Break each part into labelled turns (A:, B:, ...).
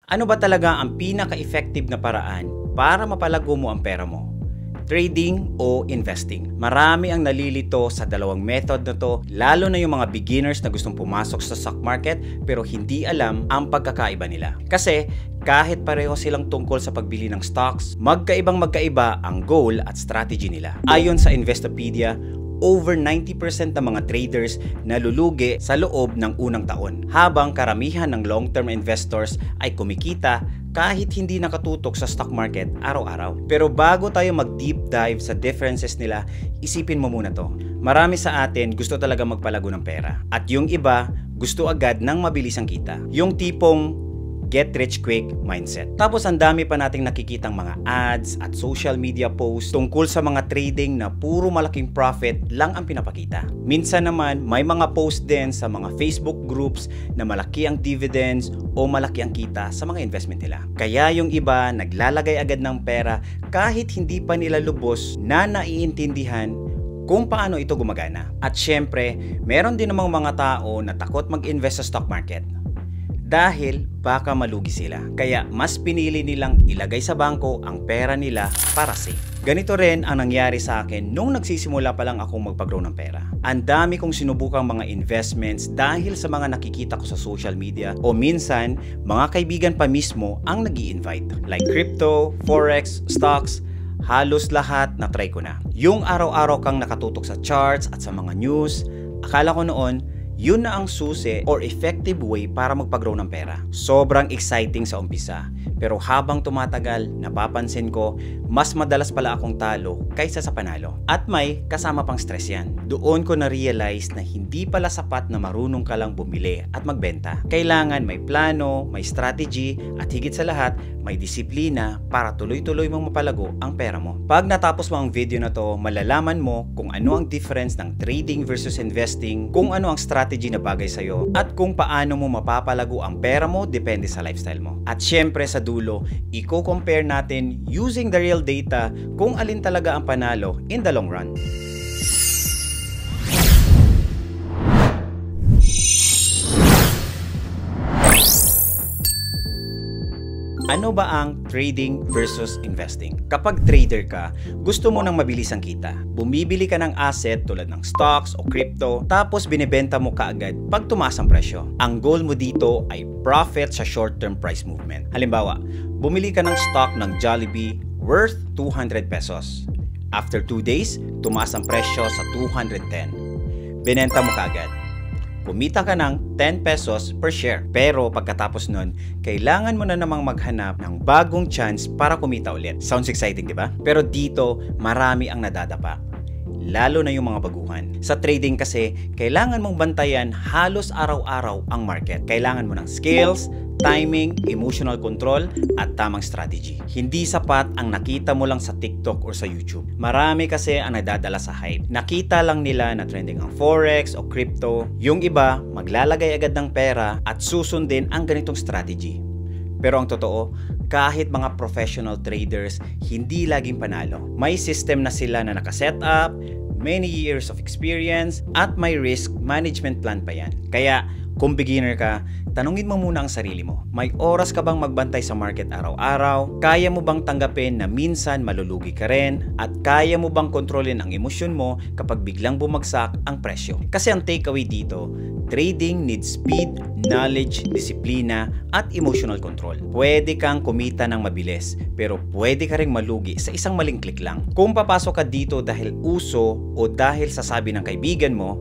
A: Ano ba talaga ang pinaka-effective na paraan para mapalago mo ang pera mo? Trading o investing? Marami ang nalilito sa dalawang method na to, lalo na yung mga beginners na gustong pumasok sa stock market pero hindi alam ang pagkakaiba nila. Kasi kahit pareho silang tungkol sa pagbili ng stocks, magkaiba ang goal at strategy nila. Ayon sa Investopedia, over 90% ng mga traders nalulugi sa loob ng unang taon, habang karamihan ng long-term investors ay kumikita kahit hindi nakatutok sa stock market araw-araw. Pero bago tayo mag-deep dive sa differences nila, isipin mo muna to. Marami sa atin gusto talaga magpalago ng pera, at yung iba gusto agad ng mabilisang kita. Yung tipong get rich quick mindset. Tapos ang dami pa nating nakikitang mga ads at social media posts tungkol sa mga trading na puro malaking profit lang ang pinapakita. Minsan naman may mga post din sa mga Facebook groups na malaki ang dividends o malaki ang kita sa mga investment nila. Kaya yung iba naglalagay agad ng pera kahit hindi pa nila lubos na naiintindihan kung paano ito gumagana. At syempre, meron din namang mga tao na takot mag-invest sa stock market dahil baka malugi sila. Kaya mas pinili nilang ilagay sa bangko ang pera nila para safe. Ganito rin ang nangyari sa akin nung nagsisimula pa lang akong magpag-grow ng pera. Ang dami kong sinubukang mga investments dahil sa mga nakikita ko sa social media, o minsan mga kaibigan pa mismo ang nag-i-invite. Like crypto, forex, stocks, halos lahat na try ko na. Yung araw-araw kang nakatutok sa charts at sa mga news, akala ko noon yun na ang susi or effective way para magpag-grow ng pera. Sobrang exciting sa umpisa, pero habang tumatagal, napapansin ko, mas madalas pala akong talo kaysa sa panalo. At may kasama pang stress yan. Doon ko na-realize na hindi pala sapat na marunong ka lang bumili at magbenta. Kailangan may plano, may strategy, at higit sa lahat, may disiplina para tuloy-tuloy mong mapalago ang pera mo. Pag natapos mo ang video na to, malalaman mo kung ano ang difference ng trading versus investing, kung ano ang strategy na bagay sa'yo, at kung paano mo mapapalago ang pera mo depende sa lifestyle mo. At syempre sa dulo, i-compare natin using the real data kung alin talaga ang panalo in the long run. Ano ba ang trading versus investing? Kapag trader ka, gusto mo ng mabilisang kita. Bumibili ka ng asset tulad ng stocks o crypto, tapos binibenta mo kaagad pag tumaas ang presyo. Ang goal mo dito ay profit sa short-term price movement. Halimbawa, bumili ka ng stock ng Jollibee worth 200 pesos. After 2 days, tumaas ang presyo sa 210. Binenta mo kaagad. Kumita ka ng 10 pesos per share. Pero pagkatapos nun, kailangan mo na namang maghanap ng bagong chance para kumita ulit. Sounds exciting, di ba? Pero dito, marami ang nadadapa. Lalo na yung mga baguhan. Sa trading kasi, kailangan mong bantayan halos araw-araw ang market. Kailangan mo ng skills, timing, emotional control, at tamang strategy. Hindi sapat ang nakita mo lang sa TikTok or sa YouTube. Marami kasi ang nadadala sa hype. Nakita lang nila na trending ang forex o crypto. Yung iba, maglalagay agad ng pera at susundin ang ganitong strategy. Pero ang totoo, kahit mga professional traders, hindi laging panalo. May system na sila na nakaset up, many years of experience, at may risk management plan pa yan. Kaya, kung beginner ka, tanungin mo muna ang sarili mo. May oras ka bang magbantay sa market araw-araw? Kaya mo bang tanggapin na minsan malulugi ka rin? At kaya mo bang kontrolin ang emosyon mo kapag biglang bumagsak ang presyo? Kasi ang takeaway dito, trading needs speed, knowledge, disiplina, at emotional control. Pwede kang kumita ng mabilis, pero pwede ka ring malugi sa isang maling click lang. Kung papasok ka dito dahil uso o dahil sa sabi ng kaibigan mo,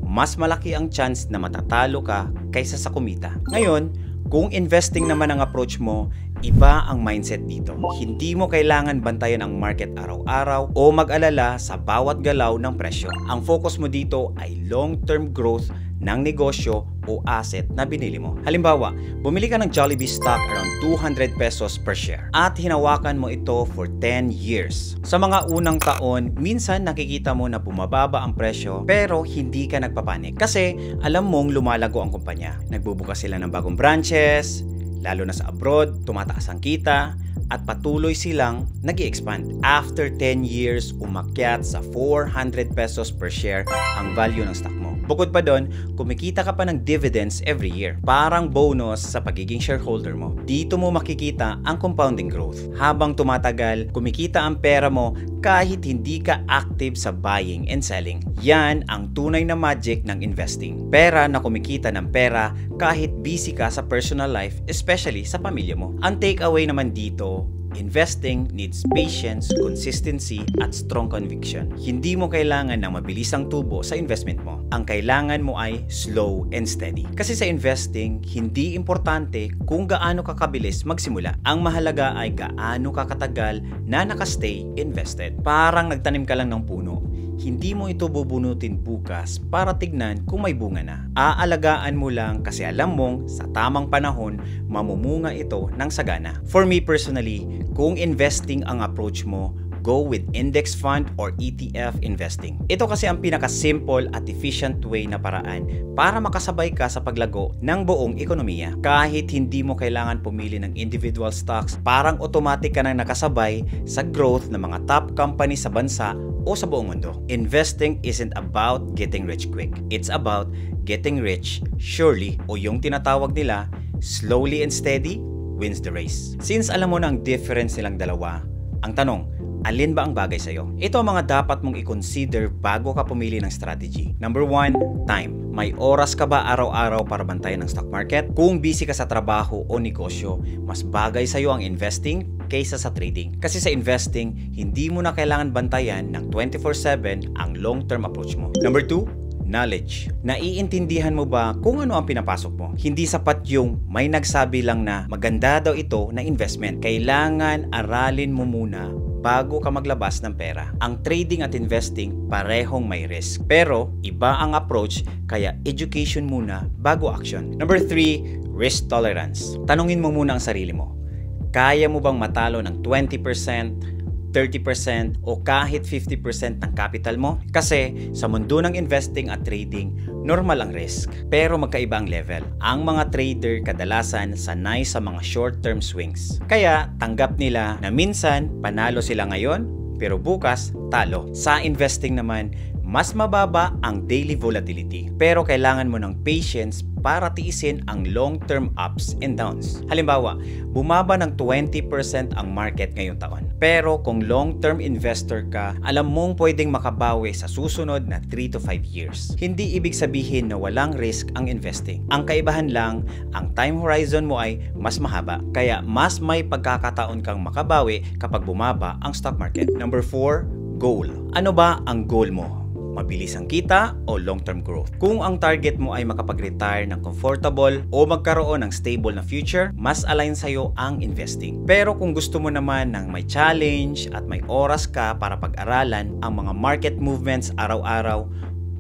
A: mas malaki ang chance na matatalo ka kaysa sa kumita. Ngayon, kung investing naman ang approach mo, iba ang mindset dito. Hindi mo kailangan bantayan ang market araw-araw o mag-alala sa bawat galaw ng presyo. Ang focus mo dito ay long-term growth ng negosyo o asset na binili mo. Halimbawa, bumili ka ng Jollibee stock around 200 pesos per share at hinawakan mo ito for 10 years. Sa mga unang taon, minsan nakikita mo na bumababa ang presyo pero hindi ka nagpapanik kasi alam mong lumalago ang kumpanya. Nagbubukas sila ng bagong branches, lalo na sa abroad, tumataas ang kita, at patuloy silang nag-i-expand. After 10 years, umakyat sa 400 pesos per share ang value ng stock mo. Bukod pa doon, kumikita ka pa ng dividends every year. Parang bonus sa pagiging shareholder mo. Dito mo makikita ang compounding growth. Habang tumatagal, kumikita ang pera mo kahit hindi ka active sa buying and selling. Yan ang tunay na magic ng investing. Pera na kumikita ng pera kahit busy ka sa personal life, especially sa pamilya mo. Ang takeaway naman dito, investing needs patience, consistency, at strong conviction. Hindi mo kailangan ng mabilisang tubo sa investment mo. Ang kailangan mo ay slow and steady. Kasi sa investing, hindi importante kung gaano ka kabilis magsimula. Ang mahalaga ay gaano ka katagal na nakastay invested. Parang nagtanim ka lang ng puno. Hindi mo ito bubunutin bukas para tignan kung may bunga na. Aalagaan mo lang kasi alam mong sa tamang panahon, mamumunga ito ng sagana. For me personally, kung investing ang approach mo, go with index fund or ETF investing. Ito kasi ang pinaka-simple at efficient way na paraan para makasabay ka sa paglago ng buong ekonomiya. Kahit hindi mo kailangan pumili ng individual stocks, parang automatic ka nang nakasabay sa growth ng mga top companies sa bansa o sa buong mundo. Investing isn't about getting rich quick. It's about getting rich surely, o yung tinatawag nila, slowly and steady wins the race. Since alam mo na ang difference nilang dalawa, ang tanong, alin ba ang bagay sa'yo? Ito ang mga dapat mong i-consider bago ka pumili ng strategy. Number 1, time. May oras ka ba araw-araw para bantayan ng stock market? Kung busy ka sa trabaho o negosyo, mas bagay sa'yo ang investing kaysa sa trading. Kasi sa investing, hindi mo na kailangan bantayan ng 24/7 ang long-term approach mo. Number 2, knowledge. Naiintindihan mo ba kung ano ang pinapasok mo? Hindi sapat yung may nagsabi lang na maganda daw ito na investment. Kailangan aralin mo muna bago ka maglabas ng pera. Ang trading at investing parehong may risk. Pero iba ang approach, kaya education muna bago action. Number 3, risk tolerance. Tanungin mo muna ang sarili mo. Kaya mo bang matalo ng 20%? 30% o kahit 50% ng capital mo? Kasi sa mundo ng investing at trading, normal ang risk. Pero magkaiba ang level. Ang mga trader kadalasan sanay sa mga short-term swings. Kaya tanggap nila na minsan panalo sila ngayon, pero bukas talo. Sa investing naman, mas mababa ang daily volatility. Pero kailangan mo ng patience para tiisin ang long-term ups and downs. Halimbawa, bumaba ng 20% ang market ngayong taon. Pero kung long-term investor ka, alam mong pwedeng makabawi sa susunod na 3 to 5 years. Hindi ibig sabihin na walang risk ang investing. Ang kaibahan lang, ang time horizon mo ay mas mahaba. Kaya mas may pagkakataon kang makabawi kapag bumaba ang stock market. Number 4, goal. Ano ba ang goal mo? Mabilis ang kita o long-term growth? Kung ang target mo ay makapag-retire ng comfortable o magkaroon ng stable na future, mas align sa'yo ang investing. Pero kung gusto mo naman ng may challenge at may oras ka para pag-aralan ang mga market movements araw-araw,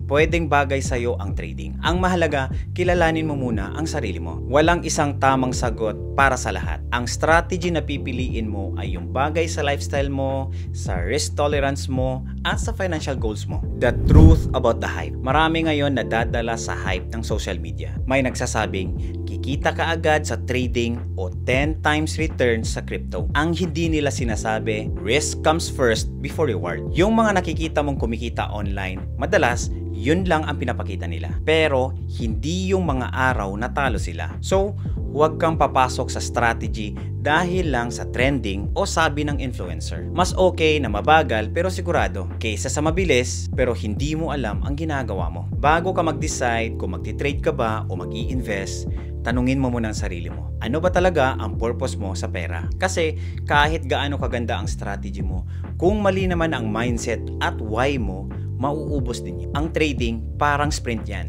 A: pwedeng bagay sa'yo ang trading. Ang mahalaga, kilalanin mo muna ang sarili mo. Walang isang tamang sagot para sa lahat. Ang strategy na pipiliin mo ay yung bagay sa lifestyle mo, sa risk tolerance mo, at sa financial goals mo. The truth about the hype. Marami ngayon nadadala sa hype ng social media. May nagsasabing, kikita ka agad sa trading o 10 times return sa crypto. Ang hindi nila sinasabi, risk comes first before reward. Yung mga nakikita mong kumikita online, madalas, yun lang ang pinapakita nila. Pero, hindi yung mga araw na talo sila. So, huwag kang papasok sa strategy dahil lang sa trending o sabi ng influencer. Mas okay na mabagal pero sigurado kaysa sa mabilis pero hindi mo alam ang ginagawa mo. Bago ka mag-decide kung magti-trade ka ba o mag-i-invest, tanungin mo muna ang sarili mo. Ano ba talaga ang purpose mo sa pera? Kasi kahit gaano kaganda ang strategy mo, kung mali naman ang mindset at why mo, mauubos din yun. Ang trading parang sprint yan.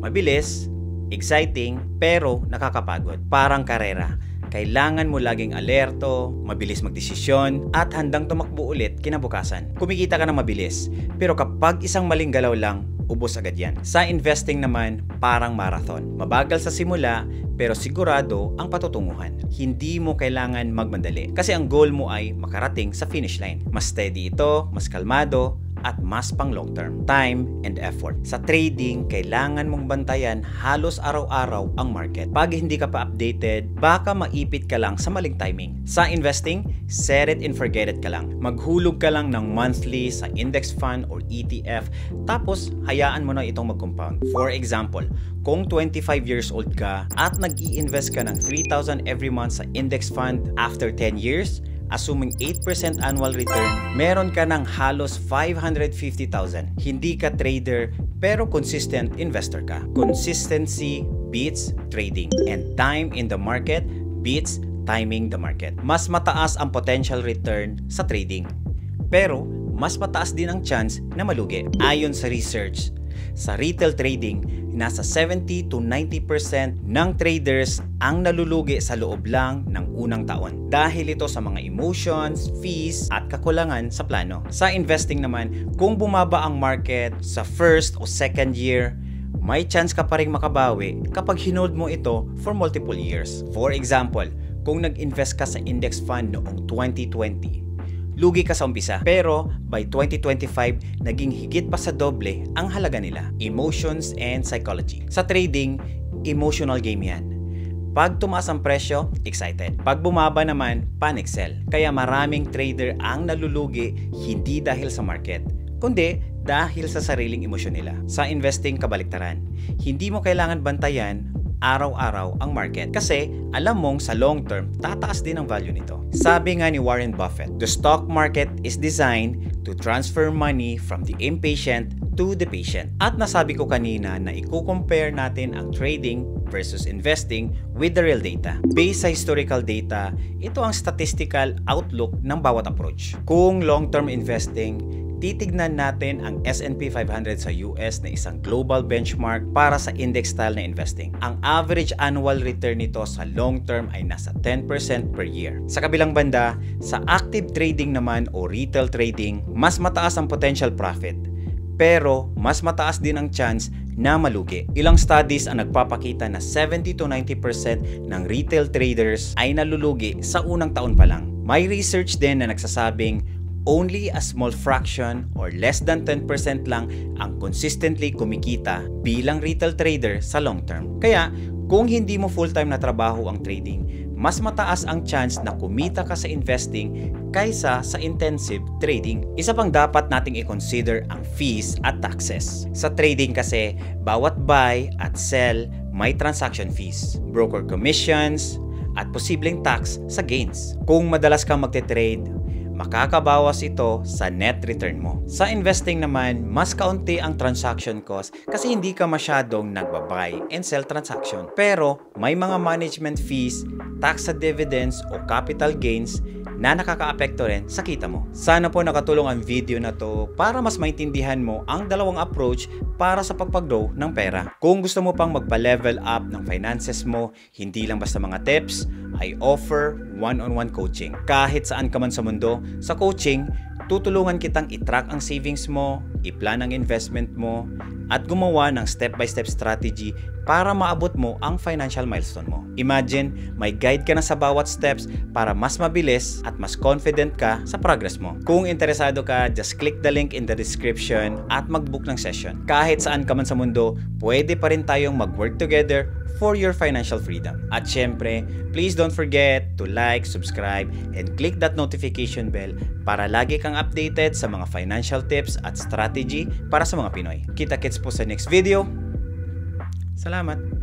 A: Mabilis, exciting, pero nakakapagod. Parang karera. Kailangan mo laging alerto, mabilis magdesisyon, at handang tumakbo ulit kinabukasan. Kumikita ka ng mabilis, pero kapag isang maling galaw lang, ubos agad yan. Sa investing naman, parang marathon. Mabagal sa simula, pero sigurado ang patutunguhan. Hindi mo kailangan magmadali kasi ang goal mo ay makarating sa finish line. Mas steady ito, mas kalmado, at mas pang long term. Time and effort. Sa trading, kailangan mong bantayan halos araw-araw ang market. Pag hindi ka pa updated, baka maipit ka lang sa maling timing. Sa investing, set it and forget it ka lang. Maghulog ka lang ng monthly sa index fund or ETF, tapos hayaan mo na itong mag-compound. For example, kung 25 years old ka at nag-i-invest ka ng 3,000 every month sa index fund, after 10 years, assuming 8% annual return, meron ka ng halos 550,000. Hindi ka trader, pero consistent investor ka. Consistency beats trading, and time in the market beats timing the market. Mas mataas ang potential return sa trading, pero mas mataas din ang chance na malugi. Ayon sa research, sa retail trading, nasa 70 to 90% ng traders ang nalulugi sa loob lang ng unang taon. Dahil ito sa mga emotions, fees, at kakulangan sa plano. Sa investing naman, kung bumaba ang market sa first o second year, may chance ka pa rin makabawi kapag hinold mo ito for multiple years. For example, kung nag-invest ka sa index fund noong 2020, lugi ka sa umpisa, pero by 2025, naging higit pa sa doble ang halaga nila. Emotions and psychology. Sa trading, emotional game yan. Pag tumaas ang presyo, excited. Pag bumaba naman, panic sell. Kaya maraming trader ang nalulugi hindi dahil sa market, kundi dahil sa sariling emosyon nila. Sa investing, kabaliktaran. Hindi mo kailangan bantayan araw-araw ang market kasi alam mong sa long term tataas din ang value nito. Sabi nga ni Warren Buffett, the stock market is designed to transfer money from the impatient to the patient. At nasabi ko kanina na i-compare natin ang trading versus investing with the real data. Based sa historical data, ito ang statistical outlook ng bawat approach. Kung long-term investing, titignan natin ang S&P 500 sa US na isang global benchmark para sa index style na investing. Ang average annual return nito sa long term ay nasa 10% per year. Sa kabilang banda, sa active trading naman o retail trading, mas mataas ang potential profit, pero mas mataas din ang chance na malugi. Ilang studies ang nagpapakita na 70 to 90% ng retail traders ay nalulugi sa unang taon pa lang. May research din na nagsasabing only a small fraction or less than 10% lang ang consistently kumikita bilang retail trader sa long term. Kaya, kung hindi mo full-time na trabaho ang trading, mas mataas ang chance na kumita ka sa investing kaysa sa intensive trading. Isa pang dapat nating i-consider ang fees at taxes. Sa trading kasi, bawat buy at sell may transaction fees, broker commissions, at posibleng tax sa gains. Kung madalas kang magte-trade, makakabawas ito sa net return mo. Sa investing naman, mas kaunti ang transaction cost kasi hindi ka masyadong nagba-buy and sell transaction. Pero may mga management fees, tax sa dividends o capital gains na nakakaapekto rin sa kita mo. Sana po nakatulong ang video na to para mas maintindihan mo ang dalawang approach para sa pagpag-grow ng pera. Kung gusto mo pang magpa-level up ng finances mo, hindi lang basta mga tips, I offer one-on-one coaching. Kahit saan ka man sa mundo, sa coaching, tutulungan kitang i-track ang savings mo, i-plan ang investment mo, at gumawa ng step-by-step strategy para maabot mo ang financial milestone mo. Imagine, may guide ka na sa bawat steps para mas mabilis at mas confident ka sa progress mo. Kung interesado ka, just click the link in the description at mag-book ng session. Kahit saan ka man sa mundo, pwede pa rin tayong mag-work together for your financial freedom. At syempre, please don't forget to like, subscribe, and click that notification bell para lagi kang updated sa mga financial tips at strategy para sa mga Pinoy. Kita-kits po sa next video. Salamat!